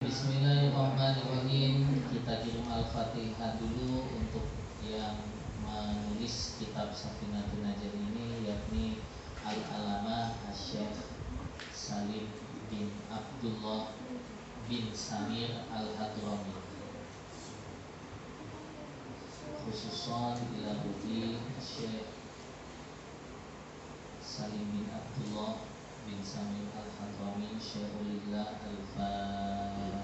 Bismillahirrahmanirrahim. Kita kirim Al-Fatihah dulu untuk yang menulis kitab Safinatun Najah ini, yakni Al-Alamah Syekh Salim bin Abdullah bin Samir Al-Hadrami, khususan ila ruhi Syekh Salim bin Abdullah bin Samir Al-Hadrami Syekhulillah. Al-Fatihah.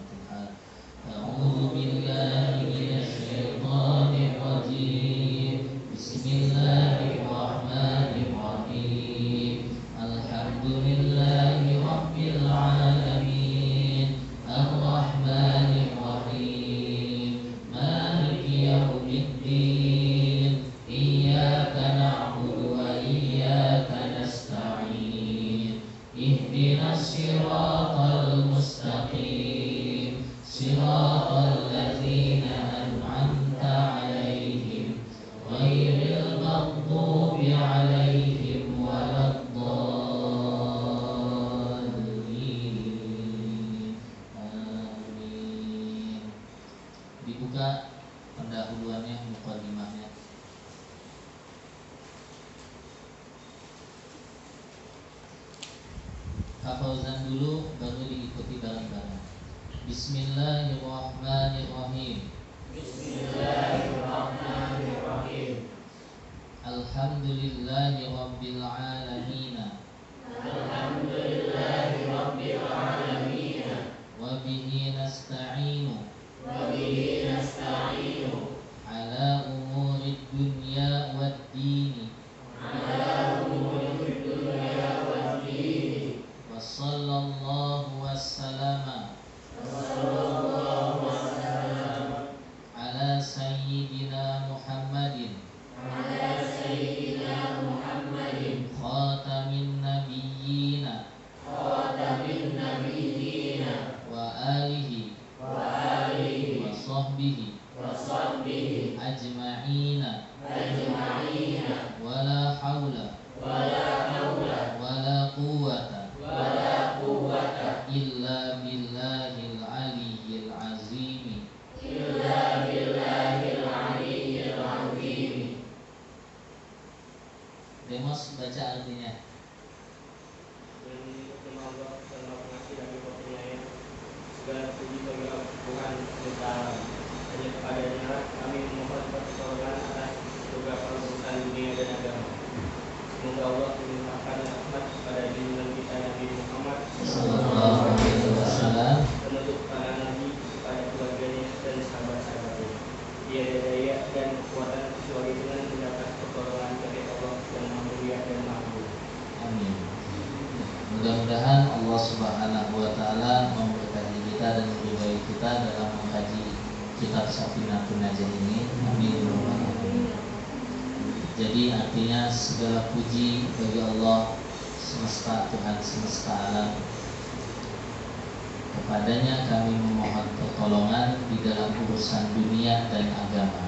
A'udzu billahi minasy syaithanir rajim. Bismillahirrahmanirrahim. Alhamdulillahi rabbil alamin. Ar-Rahmanir Rahim. Maliki yaumiddin. Iyyaka na'budu wa iyyaka nasta'in. Ihdinas siratal mustaqim. Siratal ladzina an'amta 'alaihim ghairil maghdubi 'alaihim waladdallin. Amin. Dibuka pendahuluannya, mukadimahnya. Hafazan dulu baru diikuti bareng-bareng. Bismillahirrahmanirrahim. Bismillahirrahmanirrahim. Alhamdulillahi rabbil alamin. Alhamdulillahi rabbil alamin. Wa bihi nasta'inu Wa bihi nasta'inu ala umurid dunya wad dini. ala umuri dunya wad dini. Wa sallallahu wassallama Wassallallahu wasallam ala sayyidina Muhammadin ala sayyidina Muhammadin khatamin nabiyyina khatamin nabiyyina wa alihi wa alihi wa sahbihi wa sahbihi ajma'ina. ajma'ina. Wala haula Wala hawla wala quwwata wala quwwata illa billahil aliyyil azim. illa billahil aliyyil azim. Demos baca artinya. Terima Allah dan Maha Pengasih dan Maha Penyayang. Segala puji bagi Allah Tuhan kita. Hanya kepadanya kami memohon pertolongan atas beberapa urusan dunia dan agama. Semoga Allah melimpahkan rahmat kepada junjungan kita Nabi Muhammad Sallallahu alaihi wasallam. penutup para nabi, kepada keluarganya dan sahabat-sahabatnya. Tiada daya dan kekuatan kecuali dengan mendapat pertolongan dari Allah yang Maha Mulia dan Maha Agung. Amin. Mudah-mudahan Allah Subhanahu wa taala memberkahi kita dan meridhai kita dalam mengkaji kitab Safinatun Najah ini. Amin. Jadi artinya segala puji bagi Allah semesta, Tuhan semesta alam. Kepadanya kami memohon pertolongan di dalam urusan dunia dan agama.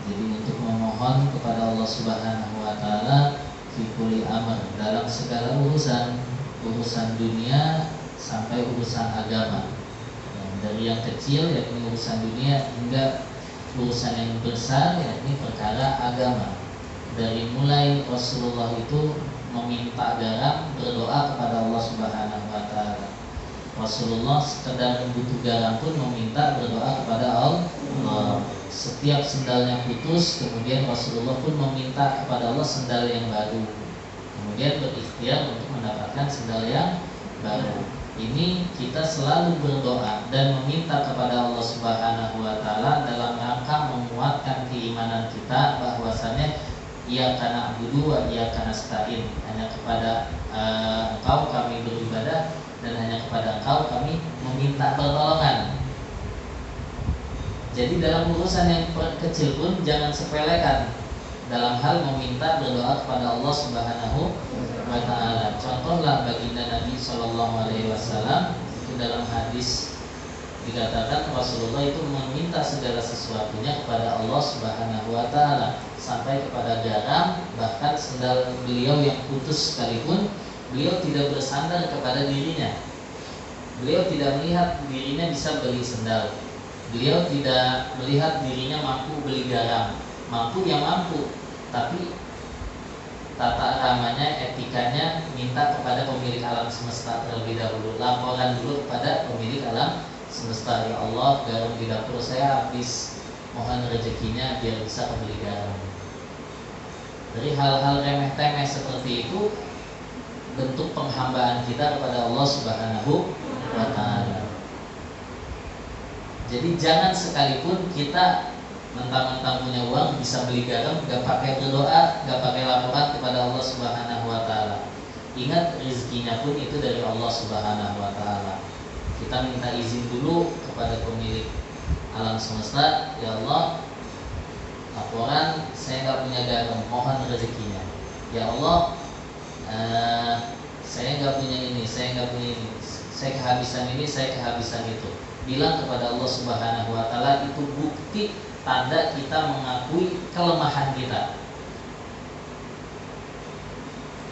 Jadi untuk memohon kepada Allah Subhanahu wa taala fi kulli amr, dalam segala urusan dunia sampai urusan agama. Dari yang kecil yakni urusan dunia hingga urusan yang besar yakni perkara agama. Dari mulai Rasulullah itu meminta garam, berdoa kepada Allah Subhanahu wa taala. Rasulullah sekedar butuh garam pun meminta, berdoa kepada Allah. Setiap sendalnya putus, kemudian Rasulullah pun meminta kepada Allah sendal yang baru. Kemudian berikhtiar untuk mendapatkan sendal yang baru. Ini kita selalu berdoa dan meminta kepada Allah Subhanahu wa taala dalam rangka menguatkan keimanan kita bahwasannya Iyyaka na'budu wa iyyaka nasta'in. Hanya kepada Engkau kami beribadah dan hanya kepada Engkau kami meminta pertolongan. Jadi dalam urusan yang kecil pun jangan sepelekan dalam hal meminta berdoa kepada Allah Subhanahu wa taala. Contohlah baginda Nabi sallallahu alaihi wasallam itu dalam hadis dikatakan Rasulullah itu meminta segala sesuatunya kepada Allah Subhanahu wa taala, sampai kepada garam, bahkan sendal beliau yang putus sekalipun beliau tidak bersandar kepada dirinya. Beliau tidak melihat dirinya bisa beli sendal. Beliau tidak melihat dirinya mampu beli garam. Mampu ya mampu, tapi tata ramanya, etikanya minta kepada pemilik alam semesta terlebih dahulu. Laporan dulu kepada pemilik alam semesta, ya Allah, garam di dapur saya habis, mohon rezekinya biar bisa kebeli garam. Dari hal-hal remeh-temeh seperti itu bentuk penghambaan kita kepada Allah Subhanahu wa ta'ala. Jadi jangan sekalipun kita mentang-mentang punya uang bisa beli garam, gak pakai berdoa, gak pakai laporan kepada Allah Subhanahu wa ta'ala. Ingat, rezekinya pun itu dari Allah Subhanahu wa ta'ala. Kita minta izin dulu kepada pemilik alam semesta, ya Allah, laporan saya gak punya garam, mohon rezekinya. Ya Allah, saya gak punya ini, saya gak punya ini, saya kehabisan ini, saya kehabisan itu. Bilang kepada Allah Subhanahu wa ta'ala, itu bukti tanda kita mengakui kelemahan kita.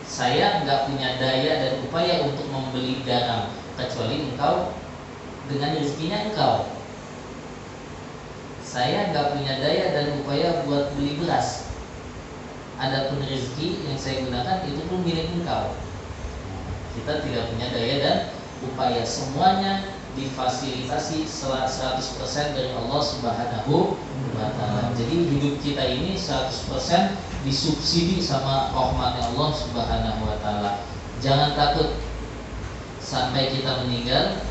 Saya nggak punya daya dan upaya untuk membeli garam, kecuali engkau dengan rezekinya engkau. Saya nggak punya daya dan upaya buat beli beras. Adapun rezeki yang saya gunakan itu pun milik engkau. Kita tidak punya daya dan upaya, semuanya difasilitasi 100% dari Allah Subhanahu wa ta'ala. Jadi hidup kita ini 100% disubsidi sama rahmatnya Allah Subhanahu wa ta'ala. Jangan takut sampai kita meninggal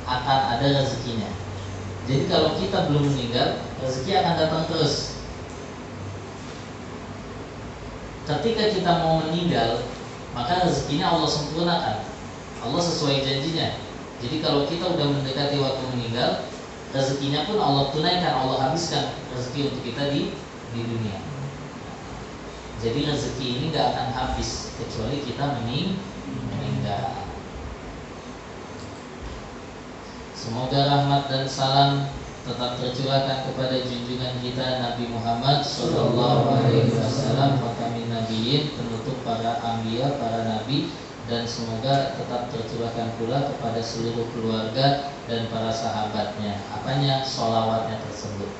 akan ada rezekinya. Jadi kalau kita belum meninggal, rezeki akan datang terus. Ketika kita mau meninggal, maka rezekinya Allah sempurnakan. Allah sesuai janjinya. Jadi kalau kita udah mendekati waktu meninggal, rezekinya pun Allah tunaikan, Allah habiskan rezeki untuk kita di dunia. Jadi rezeki ini gak akan habis kecuali kita meninggal. Semoga rahmat dan salam tetap tercurahkan kepada junjungan kita Nabi Muhammad sallallahu alaihi wasallam, khatamin nabiyyin, penutup para anbiya, para nabi, dan semoga tetap tercurahkan pula kepada seluruh keluarga dan para sahabatnya. Apanya? Sholawatnya tersebut.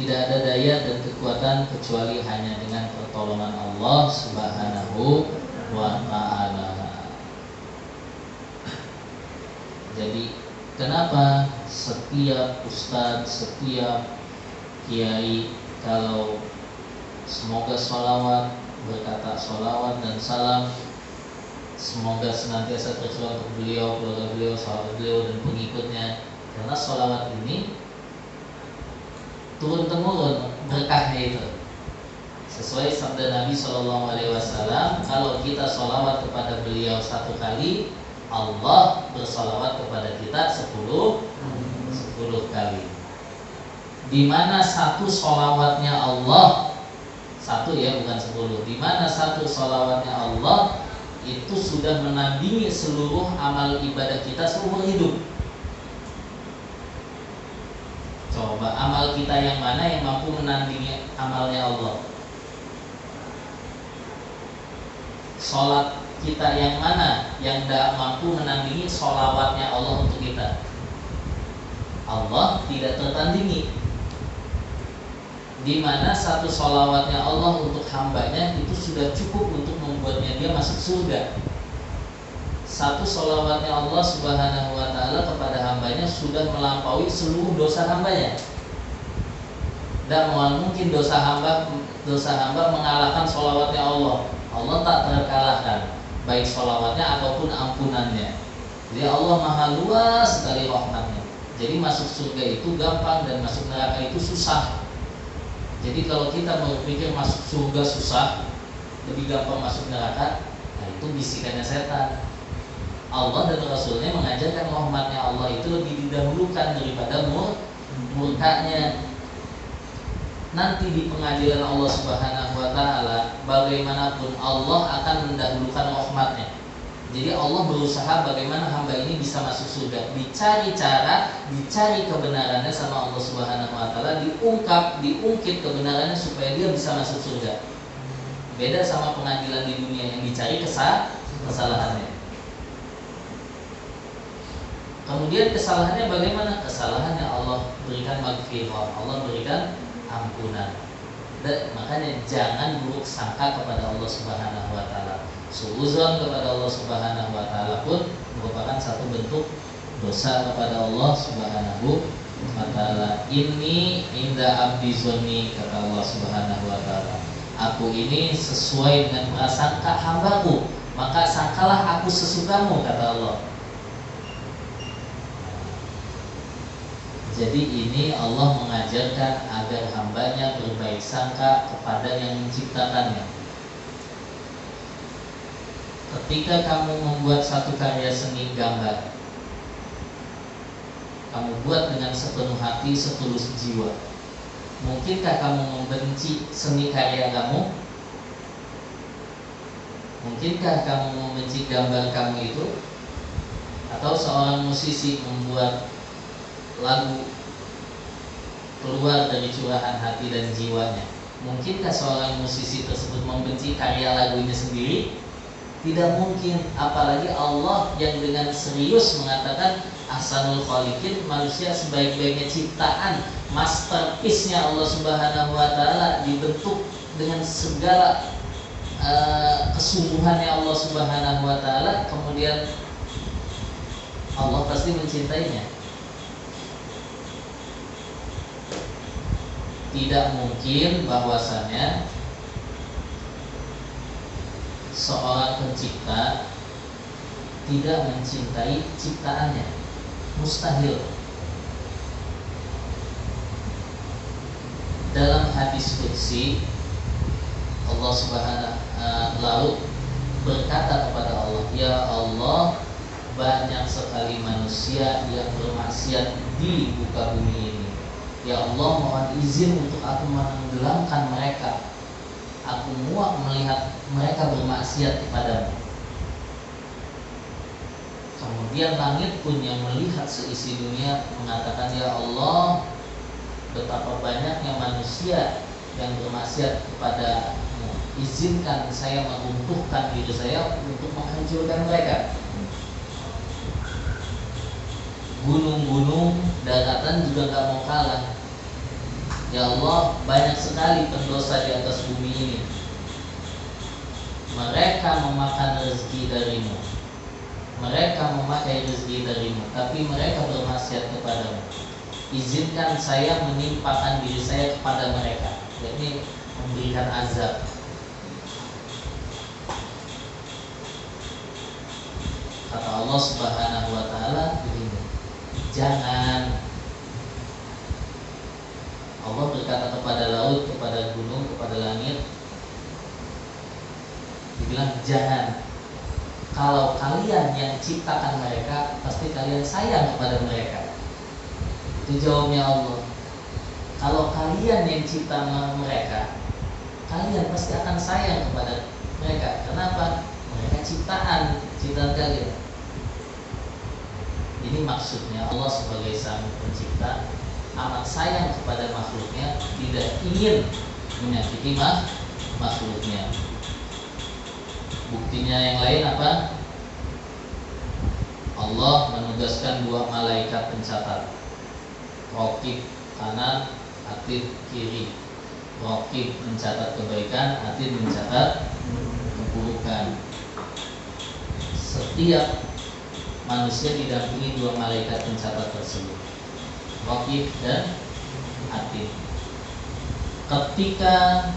Tidak ada daya dan kekuatan kecuali hanya dengan pertolongan Allah Subhanahu wa ta'ala. Jadi kenapa setiap ustadz, setiap kiai kalau semoga sholawat, berkata sholawat dan salam, semoga senantiasa tercurah untuk beliau, keluarga beliau, sahabat beliau dan pengikutnya. Karena sholawat ini turun temurun berkahnya itu. Sesuai sabda Nabi SAW, kalau kita sholawat kepada beliau 1 kali, Allah bersalawat kepada kita 10 kali. Di mana satu sholawatnya Allah, satu ya, bukan 10. Di mana satu sholawatnya Allah itu sudah menandingi seluruh amal ibadah kita seumur hidup. Coba amal kita yang mana yang mampu menandingi amalnya Allah? Sholat kita yang mana yang tidak mampu menandingi sholawatnya Allah untuk kita? Allah tidak tertandingi. Di mana satu sholawatnya Allah untuk hambanya itu sudah cukup untuk membuatnya dia masuk surga. Satu sholawatnya Allah Subhanahu wa ta'ala kepada hambanya sudah melampaui seluruh dosa hambanya. Dan mungkin dosa hamba mengalahkan sholawatnya Allah. Allah tak terkalahkan, baik sholawatnya ataupun ampunannya. Jadi Allah maha luas sekali rahmatnya. Jadi masuk surga itu gampang dan masuk neraka itu susah. Jadi kalau kita berpikir masuk surga susah, lebih gampang masuk neraka, nah itu bisikannya setan. Allah dan Rasulnya mengajarkan rahmatnya Allah itu lebih didahulukan daripada murkanya. Nanti di pengadilan Allah Subhanahu wa ta'ala, bagaimanapun Allah akan mendahulukan rahmatnya. Jadi Allah berusaha bagaimana hamba ini bisa masuk surga. Dicari cara, dicari kebenarannya sama Allah Subhanahu wa ta'ala, diungkit kebenarannya supaya dia bisa masuk surga. Beda sama pengadilan di dunia yang dicari kesalahannya. Kemudian kesalahannya bagaimana? Kesalahannya Allah berikan maghfirah, Allah berikan ampunan. Dan makanya jangan buruk sangka kepada Allah Subhanahu wa taala. Suuzon kepada Allah Subhanahu wa taala pun merupakan satu bentuk dosa kepada Allah Subhanahu wa taala. Ini inda abdi zonni, kata Allah Subhanahu wa taala. Aku ini sesuai dengan prasangka hambaku, maka sangkalah aku sesukamu, kata Allah. Jadi ini Allah mengajarkan agar hambanya berbaik sangka kepada yang menciptakannya. Ketika kamu membuat satu karya seni gambar, kamu buat dengan sepenuh hati, setulus jiwa. Mungkinkah kamu membenci seni karya kamu? Mungkinkah kamu membenci gambar kamu itu? Atau seorang musisi membuat lagu keluar dari curahan hati dan jiwanya, mungkinkah seorang musisi tersebut membenci karya lagunya sendiri? Tidak mungkin. Apalagi Allah yang dengan serius mengatakan ahsanul khaliqin, manusia sebaik-baiknya ciptaan, masterpiece-nya Allah Subhanahu wa taala, dibentuk dengan segala kesungguhannya Allah Subhanahu wa taala, kemudian Allah pasti mencintainya. Tidak mungkin bahwasannya seorang pencipta tidak mencintai ciptaannya. Mustahil. Dalam hadis qudsi Allah Subhanahu lalu berkata kepada Allah, ya Allah, banyak sekali manusia yang bermaksiat di muka bumi ini. Ya Allah, mohon izin untuk aku menenggelamkan mereka. Aku muak melihat mereka bermaksiat kepadamu. Kemudian langit pun yang melihat seisi dunia mengatakan, ya Allah, betapa banyaknya manusia yang bermaksiat kepadamu. Izinkan saya meruntuhkan diri saya untuk menghancurkan mereka. Gunung-gunung, daratan juga gak mau kalah. Ya Allah, banyak sekali pendosa di atas bumi ini. Mereka memakan rezeki darimu, mereka memakai rezeki darimu, tapi mereka bermaksiat kepadamu. Izinkan saya menimpakan diri saya kepada mereka, yakni memberikan azab. Kata Allah Subhanahu wa taala begini, jangan. Allah berkata kepada laut, kepada gunung, kepada langit, dibilang jangan. Kalau kalian yang ciptakan mereka, pasti kalian sayang kepada mereka. Itu jawabnya Allah. Kalau kalian yang cipta mereka, kalian pasti akan sayang kepada mereka. Kenapa? Mereka ciptaan kalian. Ini maksudnya Allah sebagai sang pencipta amat sayang kepada makhluknya, tidak ingin menyakiti makhluknya. Buktinya yang lain apa? Allah menugaskan 2 malaikat pencatat, Raqib kanan, Atid kiri. Raqib mencatat kebaikan, Atid mencatat keburukan. Setiap manusia didampingi 2 malaikat pencatat tersebut, Raqib dan Atid. Ketika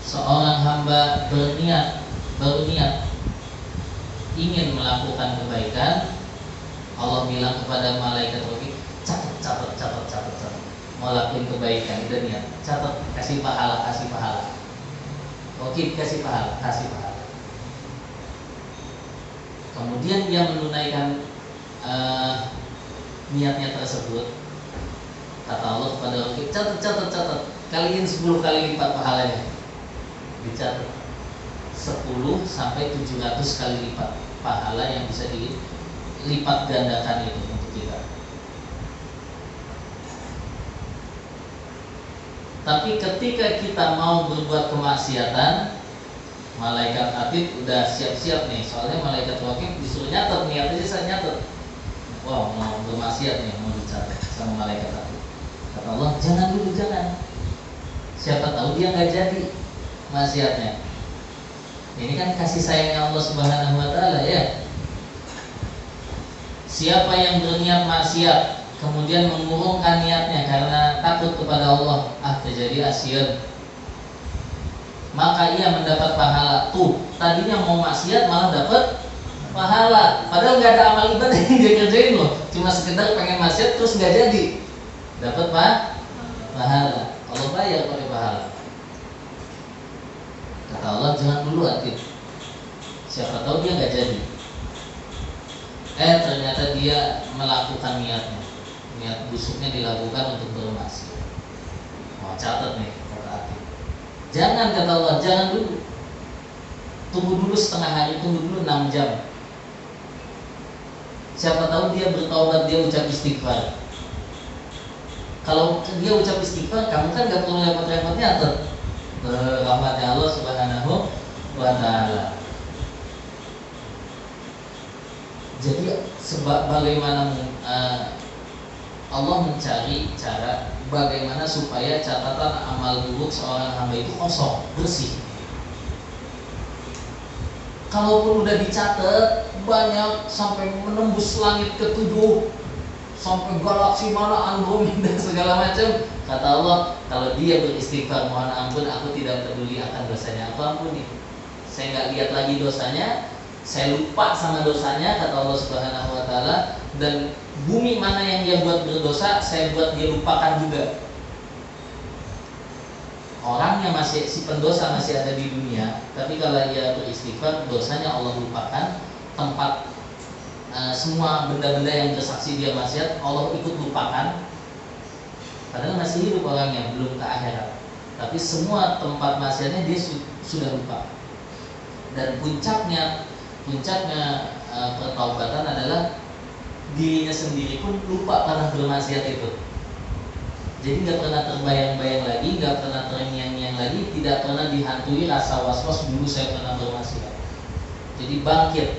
seorang hamba berniat ingin melakukan kebaikan, Allah bilang kepada malaikat Raqib, catat. Mau lakuin kebaikan, udah niat, catat, kasih pahala. Raqib kasih pahala. Kemudian dia menunaikan niatnya tersebut. Kata Allah kepada Raqib, catat, kaliin 10 kali lipat pahalanya. Dicatat 10 sampai 700 kali lipat pahala yang bisa dilipat gandakan itu untuk kita. Tapi ketika kita mau berbuat kemaksiatan, malaikat Atid udah siap-siap nih. Soalnya malaikat Raqib disuruh nyatet, niat aja saya nyatet. wah mau bermaksiat nih, mau dicatat sama malaikat aku. Kata Allah, jangan dulu, jangan. Siapa tahu dia nggak jadi maksiatnya. Ini kan kasih sayangnya Allah Subhanahu wa Ta'ala ya. Siapa yang berniat maksiat kemudian mengurungkan niatnya karena takut kepada Allah, terjadi asyir, maka ia mendapat pahala. Tuh, tadinya mau maksiat malah dapat pahala, padahal nggak ada amal ibadah yang dia kerjain loh, cuma sekedar pengen maksiat terus nggak jadi, dapat pahala. Allah bayar pakai pahala. Kata Allah, jangan dulu aktif, siapa tahu dia nggak jadi. Ternyata dia melakukan niatnya, niat busuknya dilakukan untuk bermaksiat. Mau catat nih kata aktif. Jangan, kata Allah, jangan dulu. Tunggu dulu setengah hari, tunggu dulu 6 jam. Siapa tahu dia bertaubat, dia ucap istighfar. Kalau dia ucap istighfar, kamu kan gak perlu repot-repot nyatet. Rahmatnya Allah Subhanahu wa Ta'ala. Jadi bagaimana Allah mencari cara bagaimana supaya catatan amal buruk seorang hamba itu kosong, bersih. Kalaupun udah dicatat banyak sampai menembus langit ke-7, sampai galaksi mana, Andromeda segala macam, kata Allah, kalau dia beristighfar mohon ampun, aku tidak peduli akan dosanya, aku ampuni. Saya nggak lihat lagi dosanya, saya lupa sama dosanya, kata Allah Subhanahu wa Ta'ala, dan bumi mana yang dia buat berdosa, saya buat dia lupakan juga. Orang yang masih, si pendosa masih ada di dunia, tapi kalau ia beristighfar, dosanya Allah lupakan. Tempat semua benda-benda yang bersaksi dia maksiat, Allah ikut lupakan. Padahal masih hidup orangnya, belum ke akhirat, tapi semua tempat maksiatnya dia sudah lupa. Dan puncaknya pertaubatan adalah dirinya sendiri pun lupa pernah bermaksiat itu. Jadi nggak pernah terbayang-bayang lagi, nggak pernah terngiang-ngiang lagi, tidak pernah dihantui rasa was-was dulu saya pernah bermaksiat. Jadi bangkit,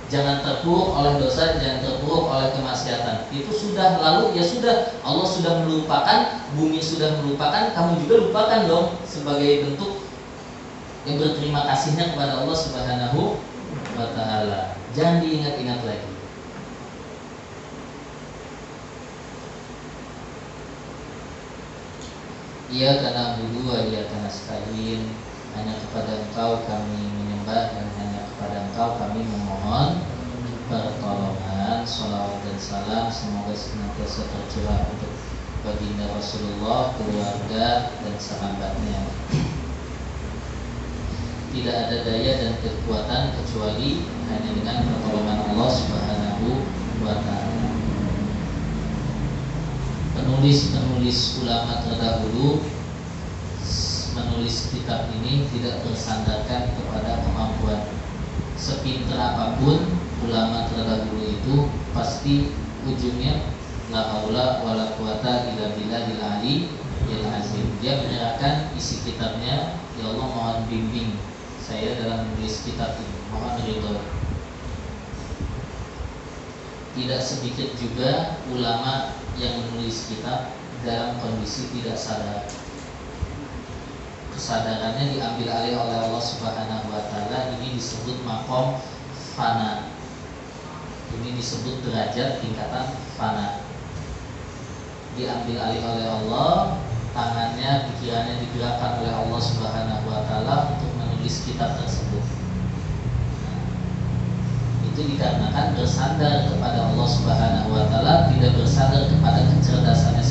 jangan terpuruk oleh dosa, jangan terpuruk oleh kemaksiatan. Itu sudah lalu, ya sudah, Allah sudah melupakan, bumi sudah melupakan, kamu juga lupakan dong, sebagai bentuk yang berterima kasihnya kepada Allah Subhanahu wa Ta'ala. Jangan diingat-ingat lagi. Ia karena budu, ia karena nasta'in, hanya kepada Engkau kami menyembah dan hanya kepada Engkau kami memohon pertolongan. Shalawat dan salam semoga senantiasa tercurah untuk baginda Rasulullah, keluarga dan sahabatnya. Tidak ada daya dan kekuatan kecuali hanya dengan pertolongan Allah Subhanahu wa Ta'ala. Penulis ulama terdahulu menulis kitab ini tidak bersandarkan kepada kemampuan. Sepintar apapun ulama terdahulu itu, pasti ujungnya la haula wala quwata illa billahil aliyyil azim. Dia menyerahkan isi kitabnya, ya Allah mohon bimbing saya dalam menulis kitab ini, mohon ridho. Tidak sedikit juga ulama yang menulis kitab dalam kondisi tidak sadar. Kesadarannya diambil alih oleh Allah Subhanahu wa Ta'ala. Ini disebut makom fana. Ini disebut derajat tingkatan fana. Diambil alih oleh Allah, tangannya, pikirannya digerakkan oleh Allah Subhanahu wa Ta'ala untuk menulis kitab tersebut. Itu dikarenakan bersandar kepada Allah Subhanahu wa Ta'ala, tidak bersandar kepada kecerdasannya